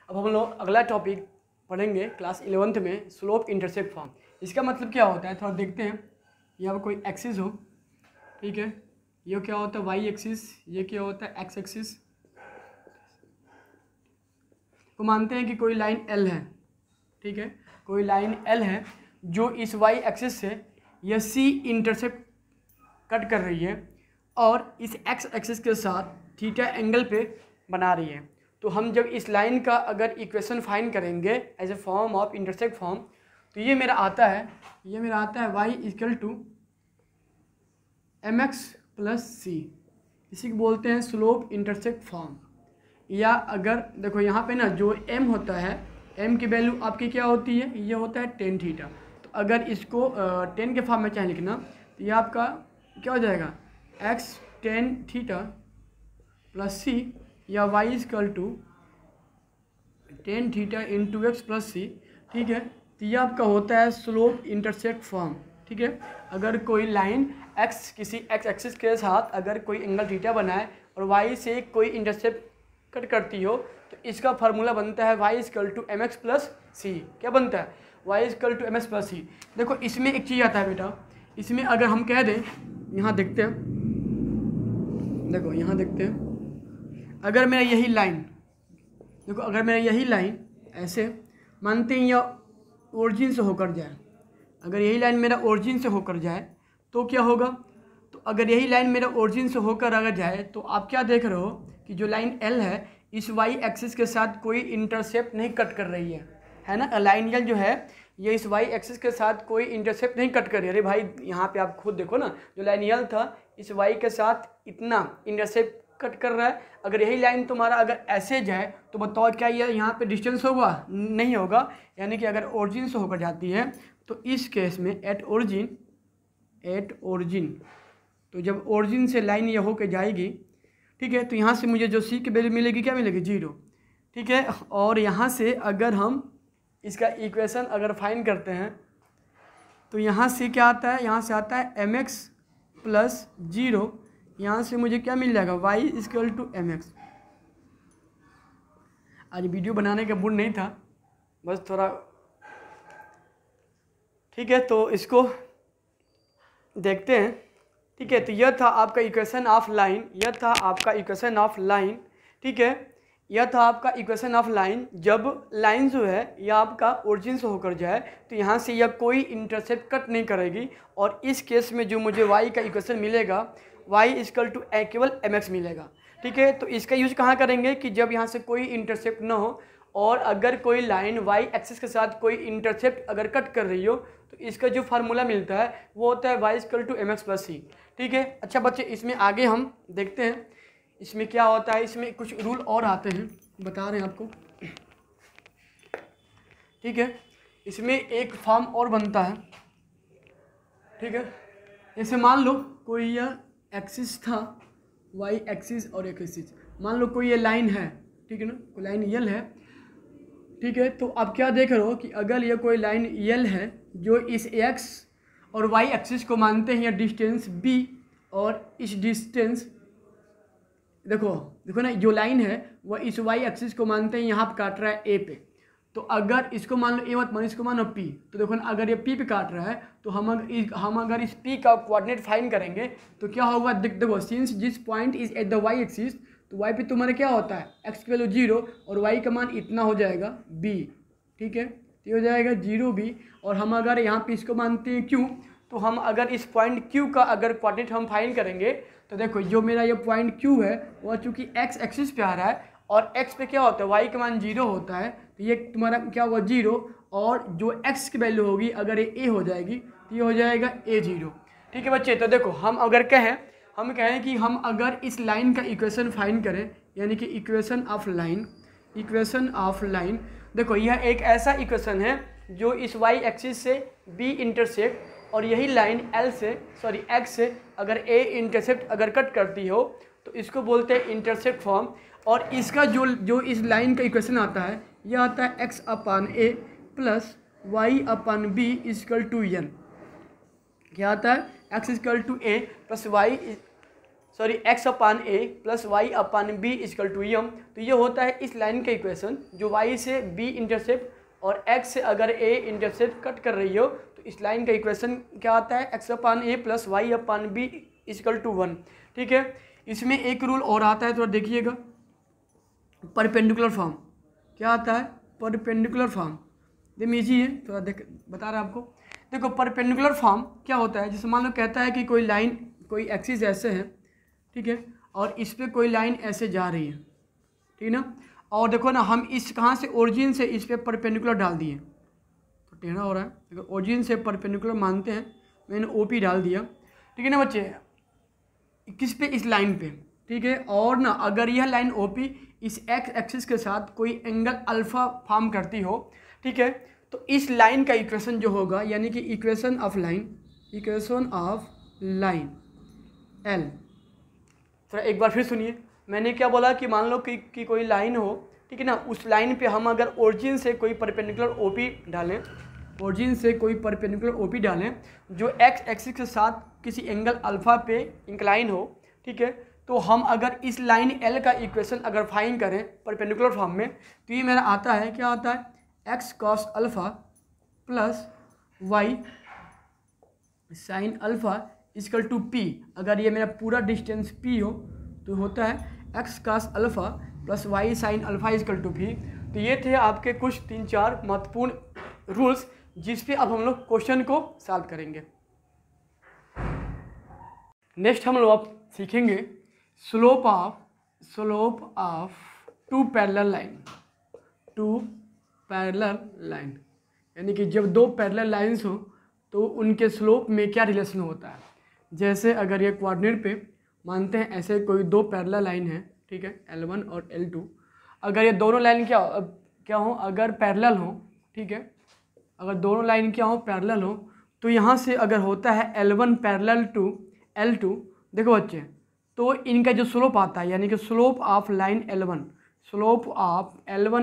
अब हम लोग अगला टॉपिक पढ़ेंगे क्लास 11th में, स्लोप इंटरसेप्ट फॉर्म। इसका मतलब क्या होता है थोड़ा देखते हैं। यहाँ पर कोई एक्सिस हो, ठीक है, ये क्या होता है वाई एक्सिस, ये क्या होता है एक्स एक्सिस। तो मानते हैं कि कोई लाइन एल है, ठीक है, कोई लाइन एल है जो इस वाई एक्सिस से यह सी इंटरसेप्ट कट कर रही है और इस एक्स एक्सिस के साथ थीटा एंगल पे बना रही है। तो हम जब इस लाइन का अगर इक्वेशन फाइंड करेंगे as a form of intercept form, तो ये मेरा आता है Y equal to M X plus C. इसी को बोलते हैं स्लोप इंटरसेप्ट फॉर्म। या अगर देखो यहाँ पे ना जो m होता है, m की वैल्यू आपकी क्या होती है, ये होता है टेन थीटा। तो अगर इसको 10 के फॉर्म में चाहे लिखना तो ये आपका क्या हो जाएगा x tan theta plus C, या y equal to tan theta into X plus C, ठीक है। तो ये आपका होता है स्लोप इंटरसेप्ट फॉर्म, ठीक है। अगर कोई लाइन x किसी x एक्सिस के साथ अगर कोई एंगल थीटा बनाए और y से कोई इंटरसेप्ट कट करती हो, तो इसका फार्मूला बनता है y equal to M X plus C. क्या बनता है y equal to M X plus C. देखो इसमें एक चीज़ आता है बेटा, इसमें अगर हम कह दें, यहाँ देखते हैं, देखो यहाँ देखते हैं, अगर मेरा यही लाइन, देखो अगर मेरा यही लाइन ऐसे मानते हैं या ओरिजिन से होकर जाए, अगर यही लाइन मेरा ओरिजिन से होकर जाए तो क्या होगा। तो अगर यही लाइन मेरा ओरिजिन से होकर अगर जाए तो आप क्या देख रहे हो कि जो लाइन एल है इस वाई एक्सिस के साथ कोई इंटरसेप्ट नहीं कट कर रही है ना। लाइन एल जो है ये इस वाई एक्सिस के साथ कोई इंटरसेप्ट नहीं कट कर रही है। अरे भाई यहाँ पे आप खुद देखो ना, जो लाइन एल था इस वाई के साथ इतना इंटरसेप्ट कट कर रहा है। अगर यही लाइन तुम्हारा अगर ऐसे जाए तो बताओ क्या ये यहाँ पे डिस्टेंस होगा, नहीं होगा। यानी कि अगर ओरिजिन से होकर जाती है तो इस केस में एट ओरिजिन, तो जब ओरिजिन से लाइन ये होकर जाएगी, ठीक है, तो यहाँ से मुझे जो सी की वैल्यू मिलेगी क्या मिलेगी, 0, ठीक है। और यहाँ से अगर हम इसका इक्वेशन अगर फाइंड करते हैं तो यहाँ से क्या आता है, यहाँ से आता है एम एक्स प्लस 0, यहाँ से मुझे क्या मिल जाएगा y equal to M x. आज वीडियो बनाने का मूड नहीं था, बस थोड़ा, ठीक है। तो इसको देखते हैं, ठीक है। तो यह था आपका इक्वेशन ऑफ लाइन, ठीक है, यह था आपका इक्वेशन ऑफ लाइन। जब लाइन जो है यह आपका ओरिजिन से होकर जाए तो यहाँ से यह कोई इंटरसेप्ट कट नहीं करेगी, और इस केस में जो मुझे y का इक्वेशन मिलेगा y इक्वल टू केवल एम एक्स मिलेगा, ठीक है। तो इसका यूज कहाँ करेंगे कि जब यहाँ से कोई इंटरसेप्ट ना हो और अगर कोई लाइन y एक्सिस के साथ कोई इंटरसेप्ट अगर कट कर रही हो, तो इसका जो फार्मूला मिलता है वो होता है y equal to M X plus C, ठीक है। अच्छा बच्चे, इसमें आगे हम देखते हैं इसमें क्या होता है। इसमें कुछ रूल और आते हैं, बता रहे हैं आपको, ठीक है। इसमें एक फॉर्म और बनता है, ठीक है। जैसे मान लो कोई यह एक्सिस था, वाई एक्सिस और एक्सिस, मान लो कोई ये लाइन है, ठीक है ना, कोई लाइन यल है, ठीक है। तो आप क्या देख रहे हो कि अगर ये कोई लाइन यल है जो इस एक्स और वाई एक्सिस को मानते हैं या डिस्टेंस b, और इस डिस्टेंस देखो ना, जो लाइन है वह इस वाई एक्सिस को मानते हैं यहाँ पे काट रहा है a पे। तो अगर इसको मान लो a मत मानो, इसको मानो p, तो देखो ना अगर ये p पे काट रहा है तो हम अगर इस p का कोऑर्डिनेट फाइंड करेंगे तो क्या होगा, देखो सिंस जिस point is at the y axis, तो y पे तुम्हारा क्या होता है x की वैल्यू 0 और y का मान इतना हो जाएगा b, ठीक है। तो ये हो जाएगा 0b, और हम अगर यहाँ पे इसको मानते हैं q, तो हम अगर इस पॉइंट q का अगर कोऑर्डिनेट हम फाइंड करेंगे तो देखो जो मेरा ये पॉइंट q है वह चूँकि x एक्सिस पे आ रहा है और x पे क्या होता है y का मान 0 होता है, तो ये तुम्हारा क्या होगा 0, और जो x की वैल्यू होगी अगर ये a हो जाएगी तो ये हो जाएगा a0, ठीक है बच्चे। तो देखो हम कहें कि हम अगर इस लाइन का इक्वेशन फाइंड करें, यानी कि इक्वेशन ऑफ लाइन, देखो यह एक ऐसा इक्वेशन है जो इस y एक्सिस से b इंटरसेप्ट और यही लाइन x से अगर a इंटरसेप्ट अगर कट करती हो तो इसको बोलते हैं इंटरसेप्ट फॉर्म। और इसका जो इस लाइन का इक्वेशन आता है यह आता है x upon a plus y upon b equal to n। क्या आता है, x equal to a plus y sorry x upon a plus Y upon B equal to M. तो ये होता है इस लाइन का इक्वेशन जो y से b इंटरसेप्ट और x से अगर a इंटरसेप्ट कट कर रही हो तो इस लाइन का इक्वेशन क्या आता है, x upon a plus Y upon B equal to 1। ठीक है, इसमें एक रूल और आता है, थोड़ा देखिएगा, परपेंडिकुलर फॉर्म। क्या आता है, परपेंडिकुलर फॉर्म। एकदम ईजी है, थोड़ा देख बता रहा है आपको। देखो परपेंडिकुलर फॉर्म क्या होता है, जैसे मान लो कहता है कि कोई लाइन, कोई एक्सिस ऐसे है, ठीक है, और इस पे कोई लाइन ऐसे जा रही है, ठीक है ना, और देखो ना हम इस कहाँ से ओरिजिन से इस पे परपेंडिकुलर डाल दिए तो टेढ़ा हो रहा है। अगर ओरिजिन से परपेंडिकुलर मानते हैं, मैंने OP डाल दिया, ठीक है ना बच्चे, किस पे, इस लाइन पे, ठीक है। और ना अगर यह लाइन OP इस x एक्सिस के साथ कोई एंगल अल्फा फॉर्म करती हो, ठीक है, तो इस लाइन का इक्वेशन जो होगा, यानी कि equation of line, equation of line L। थोड़ा एक बार फिर सुनिए, मैंने क्या बोला कि मान लो कि कोई लाइन हो, ठीक है ना, उस लाइन पे हम अगर ओरिजिन से कोई परपेंडिकुलर OP डालें, ओरिजिन से कोई परपेंडिकुलर OP डालें जो x एक्सिस के साथ किसी एंगल अल्फा पे इंक्लाइन हो, ठीक है, तो हम अगर इस लाइन L का इक्वेशन अगर फाइंड करें परपेंडिकुलर फॉर्म में, तो ये मेरा आता है, क्या आता है, x cos alpha plus y sine alpha equal to P। अगर ये मेरा पूरा डिस्टेंस P हो तो होता है x cos alpha plus y sine alpha equal to P। तो ये थे आपके कुछ 3-4 महत्वपूर्ण रूल्स जिस पे अब हम लोग क्वेश्चन को सॉल्व करेंगे। नेक्स्ट हम लोग अब सीखेंगे slope of two parallel line, यानी कि जब दो पैरेलल लाइंस हो तो उनके स्लोप में क्या रिलेशन होता है। जैसे अगर ये कोऑर्डिनेट पे मानते हैं ऐसे कोई दो पैरेलल लाइन है, ठीक है, L1 और L2, अगर ये दोनों लाइन क्या हो, अगर पैरेलल हो, ठीक है, अगर दोनों लाइन क्या हो, पैरेलल हो, तो यहाँ से अगर होता है L1 पैरेलल टू L2, देखो बच्चे, तो इनका जो स्लोप आता है, यानी कि slope of line L1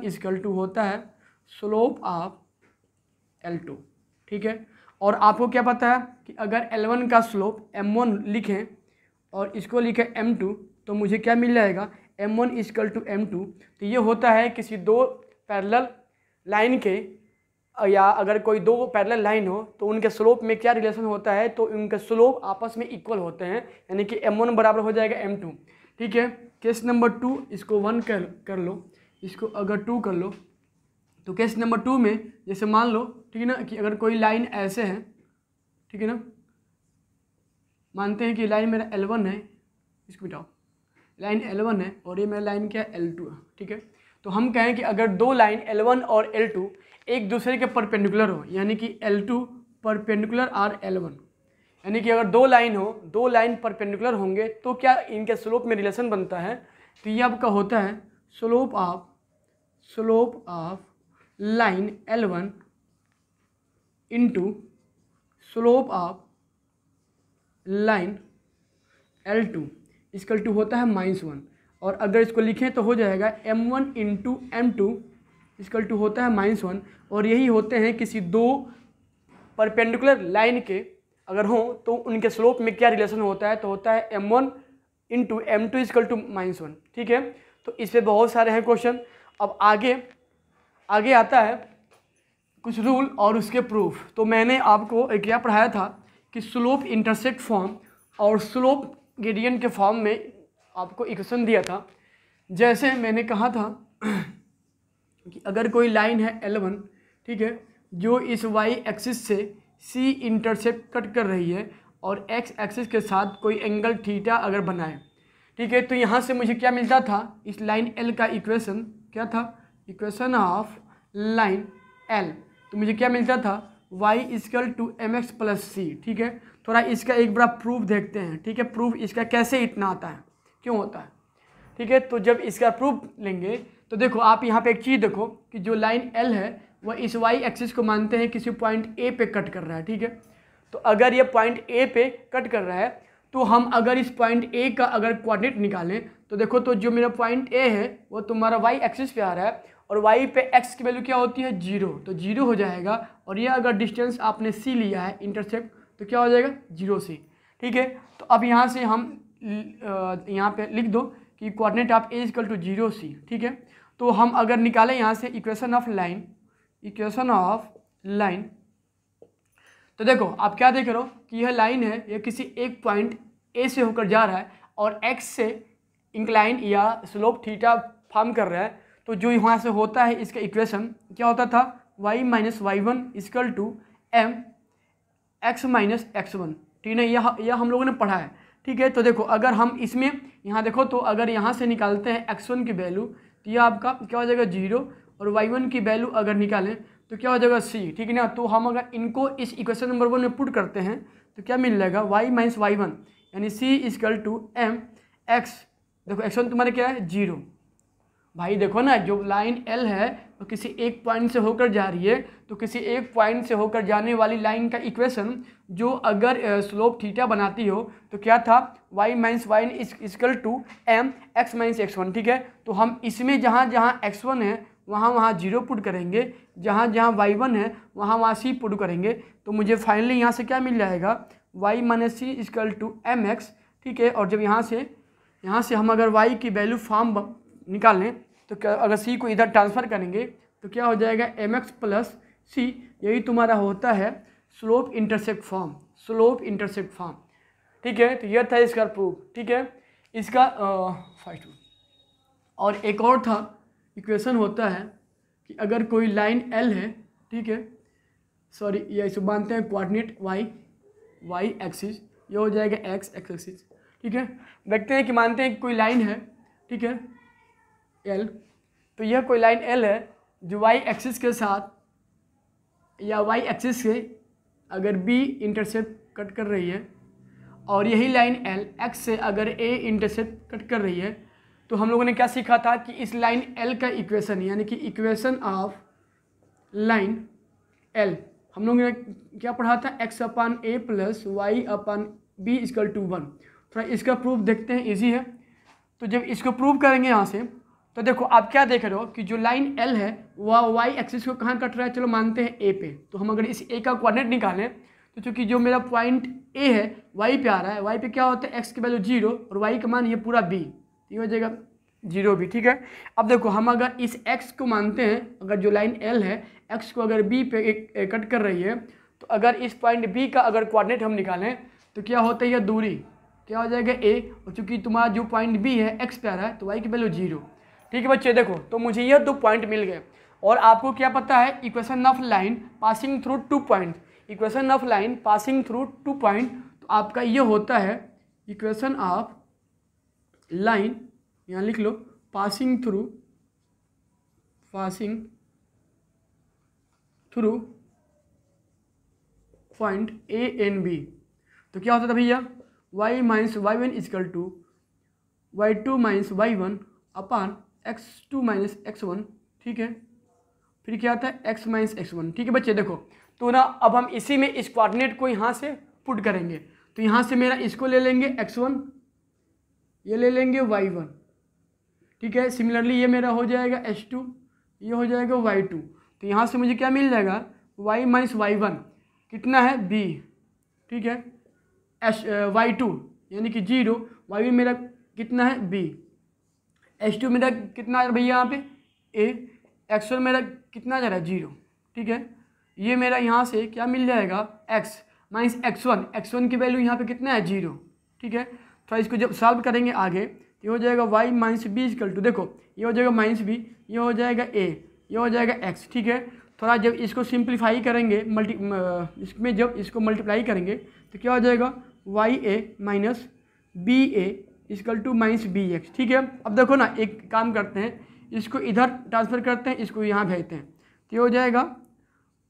equal to होता है स्लोप ऑफ L2, ठीक है। और आपको क्या पता है कि अगर L1 का स्लोप M1 लिखें और इसको लिखें M2, तो मुझे क्या मिल जाएगा, M1 इक्वल टू M2। तो ये होता है किसी दो पैरेलल लाइन के, या अगर कोई दो पैरेलल लाइन हो तो उनके स्लोप में क्या रिलेशन होता है, तो उनके स्लोप आपस में इक्वल होते हैं, यानी कि M1 बराबर हो जाएगा M2, ठीक है। केस नंबर 2, इसको 1 कर लो, इसको अगर 2 कर लो, तो केस नंबर 2 में जैसे मान लो, ठीक है ना, कि अगर कोई लाइन ऐसे है, ठीक है ना, मानते हैं कि लाइन मेरा L1 है, इसको बिठाओ, लाइन L1 है और ये मेरा लाइन क्या है, L2 है, ठीक है। तो हम कहें कि अगर दो लाइन L1 और L2 एक दूसरे के परपेंडिकुलर हो, यानी कि L2 परपेंडिकुलर आर L1, यानी कि अगर दो लाइन हो, दो लाइन परपेंडिकुलर होंगे तो क्या इनके स्लोप में रिलेशन बनता है। तो ये आपका होता है slope of line L1 into slope of line L2 equal to होता है -1। और अगर इसको लिखें तो हो जाएगा M1 into M2 equal to होता है -1। और यही होते हैं किसी दो परपेंडिकुलर लाइन के अगर हो तो उनके स्लोप में क्या रिलेशन होता है, तो होता है M1 into M2 equal to -1, ठीक है। तो इस पर बहुत सारे हैं क्वेश्चन। अब आगे आता है कुछ रूल और उसके प्रूफ। तो मैंने आपको एक क्या पढ़ाया था कि स्लोप इंटरसेक्ट फॉर्म और स्लोप ग्रेडियंट के फॉर्म में आपको इक्वेशन दिया था। जैसे मैंने कहा था कि अगर कोई लाइन है L1, ठीक है, जो इस y एक्सिस से C इंटरसेप्ट कट कर रही है और x एक्सिस के साथ कोई एंगल थीटा अगर बनाए, ठीक है, तो यहाँ से मुझे क्या मिलता था, इस लाइन L का इक्वेशन क्या था, इक्वेशन ऑफ लाइन L। तो मुझे क्या मिलता था, y equal to mx plus c, ठीक है। थोड़ा इसका एक बड़ा प्रूफ देखते हैं, ठीक है, प्रूफ इसका कैसे इतना आता है, क्यों होता है, ठीक है। तो जब इसका प्रूफ लेंगे तो देखो आप यहाँ पे एक चीज़ देखो कि जो लाइन L है वह इस y एक्सिस को मानते हैं किसी पॉइंट A पे कट कर रहा है, ठीक है। तो अगर ये पॉइंट A पे कट कर रहा है तो हम अगर इस पॉइंट A का अगर कोऑर्डिनेट निकालें तो देखो, तो जो मेरा पॉइंट A है वो तुम्हारा y एक्सिस पे आ रहा है और y पे x की वैल्यू क्या होती है, 0, तो 0 हो जाएगा। और ये अगर डिस्टेंस आपने c लिया है इंटरसेप्ट तो क्या हो जाएगा, 0 c, ठीक है। तो अब यहाँ से हम यहाँ पे लिख दो कि coordinate of A equal to 0 c, ठीक है। तो हम अगर निकालें यहाँ से इक्वेशन ऑफ लाइन, तो देखो आप क्या देख रहे हो कि यह लाइन है, यह किसी एक पॉइंट ए से होकर जा रहा है और एक्स से इंक्लाइन या स्लोप थीटा फॉर्म कर रहा है। तो जो यहाँ से होता है इसका इक्वेशन क्या होता था, y minus y1 equal to M x minus x1, ठीक है। यह हम लोगों ने पढ़ा है, ठीक है। तो देखो अगर हम इसमें यहाँ देखो तो अगर यहाँ से निकालते हैं x1 की वैल्यू तो यह आपका क्या हो जाएगा 0, और y1 की वैल्यू अगर निकालें तो क्या हो जाएगा c, ठीक है ना। तो हम अगर इनको इस इक्वेशन नंबर 1 में पुट करते हैं तो क्या मिल जाएगा y माइनस y1 यानी c equal to M x, देखो x1 तुम्हारे क्या है 0। भाई देखो ना, जो लाइन L है तो किसी एक पॉइंट से होकर जा रही है, तो किसी एक पॉइंट से होकर जाने वाली लाइन का इक्वेशन जो अगर स्लोप थीटा बनाती हो तो क्या था, y minus y equal to M x minus x1, ठीक है। तो हम इसमें जहाँ जहाँ x1 है वहाँ 0 पुट करेंगे, जहाँ y1 है वहाँ c पुट करेंगे। तो मुझे फाइनली यहाँ से क्या मिल जाएगा, y minus c equal to M x, ठीक है। और जब यहाँ से हम अगर y की वैल्यू फॉर्म निकालें तो क्या, अगर c को इधर ट्रांसफ़र करेंगे तो क्या हो जाएगा mx प्लस c, यही तुम्हारा होता है स्लोप इंटरसेप्ट फॉर्म, ठीक है। तो यह था इसका प्रूफ, ठीक है। इसका फर्स्ट और एक और था इक्वेशन होता है कि अगर कोई लाइन L है, ठीक है, सॉरी ये इसे मानते हैं कोऑर्डिनेट y एक्सिस, ये हो जाएगा x एक्सिस, ठीक है। देखते हैं कि मानते हैं कि कोई लाइन है, ठीक है L, तो यह कोई लाइन L है जो y एक्सिस के साथ या y एक्सिस से अगर B इंटरसेप्ट कट कर रही है, और यही लाइन L x से अगर A इंटरसेप्ट कट कर रही है। तो हम लोगों ने क्या सीखा था कि इस लाइन L का इक्वेशन यानी कि इक्वेशन ऑफ लाइन L हम लोगों ने क्या पढ़ा था, x upon a plus y upon b equal to 1। थोड़ा इसका प्रूफ देखते हैं, इजी है। तो जब इसको प्रूव करेंगे यहाँ से तो देखो आप क्या देख रहे हो कि जो लाइन L है वह y एक्सिस को कहाँ कट रहा है, चलो मानते हैं a पे। तो हम अगर इस a का कोऑर्डिनेट निकालें तो चूँकि जो मेरा पॉइंट a है y पे आ रहा है, y पे क्या होता है x की वैल्यू 0 और y का मान ये पूरा b, ये हो जाएगा 0 भी, ठीक है। अब देखो हम अगर इस x को मानते हैं, अगर जो लाइन L है x को अगर b पे कट कर रही है, तो अगर इस पॉइंट b का अगर कोऑर्डिनेट हम निकालें तो क्या होता है, यह दूरी क्या हो जाएगा a, और चूँकि तुम्हारा जो पॉइंट b है x पे आ रहा है तो y की वैल्यू 0, ठीक है बच्चे। देखो तो मुझे यह 2 पॉइंट मिल गए, और आपको क्या पता है equation of line passing through 2 point, equation of line passing through 2 point, तो आपका ये होता है इक्वेशन ऑफ लाइन, यहाँ लिख लो passing through point A and B। तो क्या होता था भैया, y minus y1 equal to y2 minus y1 upon x2 minus x1, ठीक है। फिर क्या आता है x माइनस x1, ठीक है बच्चे। देखो तो ना अब हम इसी में इस कोऑर्डिनेट को यहाँ से पुट करेंगे, तो यहाँ से मेरा इसको ले लेंगे x1, ये ले लेंगे y1, ठीक है। सिमिलरली ये मेरा हो जाएगा h2, ये हो जाएगा y2। तो यहाँ से मुझे क्या मिल जाएगा, y माइनस y1 कितना है b, ठीक है, y2 यानी कि 0, y मेरा कितना है b, h2 मेरा कितना है भैया यहाँ पे a, x1 मेरा कितना जा रहा है 0, ठीक है। ये मेरा यहाँ से क्या मिल जाएगा x माइनस x1 की वैल्यू यहाँ पे कितना है 0, ठीक है। तो इसको जब सॉल्व करेंगे आगे ये हो जाएगा y minus b equal to, देखो ये हो जाएगा माइनस बी, ये हो जाएगा a, ये हो जाएगा x, ठीक है। थोड़ा जब इसको सिंप्लीफाई करेंगे इसमें जब इसको मल्टीप्लाई करेंगे तो क्या हो जाएगा ya minus b a equal to minus b x, ठीक है। अब देखो ना एक काम करते हैं, इसको इधर ट्रांसफ़र करते हैं, इसको यहाँ भेजते हैं, तो ये हो जाएगा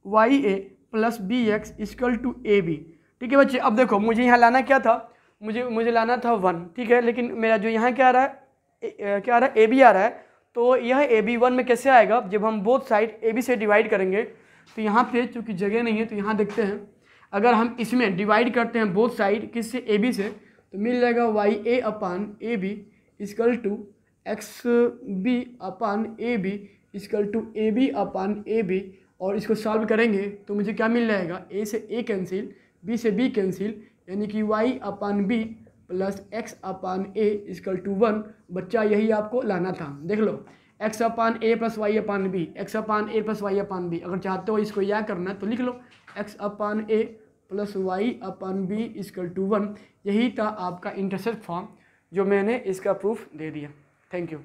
ya plus b x equal to a b, ठीक है बच्चे। अब देखो मुझे यहाँ लाना क्या था, मुझे लाना था 1, ठीक है। लेकिन मेरा जो यहाँ क्या आ रहा है, क्या आ रहा है ए बी आ रहा है। तो यह ए बी 1 में कैसे आएगा, जब हम बोथ साइड ए बी से डिवाइड करेंगे। तो यहाँ पे चूँकि जगह नहीं है तो यहाँ देखते हैं, अगर हम इसमें डिवाइड करते हैं बोथ साइड किससे ए बी से, तो मिल जाएगा y a upon a b equal to x b upon a b equal to a b upon a b. और इसको सॉल्व करेंगे तो मुझे क्या मिल जाएगा, ए से ए कैंसिल, बी से बी कैंसिल, यानी कि y upon B plus X upon A equal to 1। बच्चा यही आपको लाना था। देख लो, X upon A plus Y upon B, X upon A plus Y upon B. अगर चाहते हो इसको यह करना है तो लिख लो X upon A plus Y upon B equal to 1। यही था आपका इंटरसेप्ट फॉर्म जो मैंने इसका प्रूफ दे दिया। Thank you.